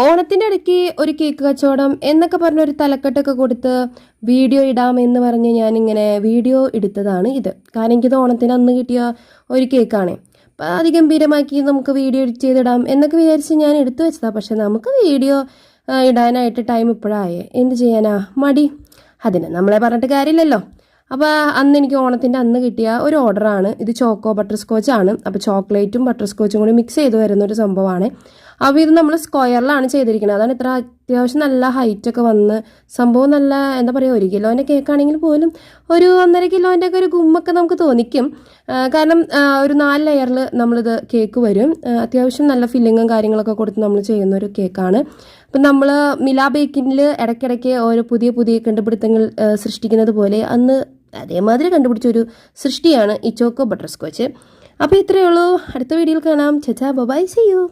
ഓണത്തിൻ്റെ ഇടയ്ക്ക് ഒരു കേക്ക് കച്ചവടം എന്നൊക്കെ പറഞ്ഞൊരു തലക്കെട്ടൊക്കെ കൊടുത്ത് വീഡിയോ ഇടാമെന്ന് പറഞ്ഞ് ഞാനിങ്ങനെ വീഡിയോ എടുത്തതാണ് ഇത്. കാരണം എനിക്കിത് ഓണത്തിന് അന്ന് കിട്ടിയ ഒരു കേക്കാണ്. അപ്പോൾ അതിഗംഭീരമാക്കി നമുക്ക് വീഡിയോ എഡിറ്റ് ചെയ്തിടാം എന്നൊക്കെ വിചാരിച്ച് ഞാൻ എടുത്തു വെച്ചതാണ്. പക്ഷെ നമുക്ക് വീഡിയോ ഇടാനായിട്ട് ടൈം ഇപ്പോഴായേ, എന്ത് ചെയ്യാനാ, മടി. അതിന് നമ്മളെ പറഞ്ഞിട്ട് കാര്യമില്ലല്ലോ. അപ്പോൾ അന്ന് എനിക്ക് ഓണത്തിൻ്റെ അന്ന് കിട്ടിയ ഒരു ഓർഡറാണ് ഇത്. ചോക്കോ ബട്ടർ സ്കോച്ചാണ്. അപ്പോൾ ചോക്ലേറ്റും ബട്ടർ സ്കോച്ചും കൂടി മിക്സ് ചെയ്ത് വരുന്നൊരു സംഭവമാണ്. അപ്പോൾ ഇത് നമ്മൾ സ്ക്വയറിലാണ് ചെയ്തിരിക്കുന്നത്. അതാണ് ഇത്ര അത്യാവശ്യം നല്ല ഹൈറ്റൊക്കെ വന്ന് സംഭവം നല്ല എന്താ പറയുക, 1 കിലോൻ്റെ കേക്കാണെങ്കിൽ പോലും ഒരു 1.5 കിലോൻ്റെ ഒക്കെ ഒരു ഗുമ്മൊക്കെ നമുക്ക് തോന്നിക്കും. കാരണം ഒരു 4 ലെയറിൽ നമ്മളിത് കേക്ക് വരും. അത്യാവശ്യം നല്ല ഫില്ലിങ്ങും കാര്യങ്ങളൊക്കെ കൊടുത്ത് നമ്മൾ ചെയ്യുന്ന ഒരു കേക്കാണ്. അപ്പം നമ്മൾ മിലാ ബേക്കിങ്ങിൽ ഇടയ്ക്കിടയ്ക്ക് ഓരോ പുതിയ കണ്ടുപിടുത്തങ്ങൾ സൃഷ്ടിക്കുന്നത് പോലെ അന്ന് അതേമാതിരി കണ്ടുപിടിച്ചൊരു സൃഷ്ടിയാണ് ഈ ചോക്കോ ബട്ടർ സ്കോച്ച്. അപ്പോൾ ഇത്രയേ ഉള്ളൂ. അടുത്ത വീഡിയോയിൽ കാണാം. ചാ ബൈ, സീ യു.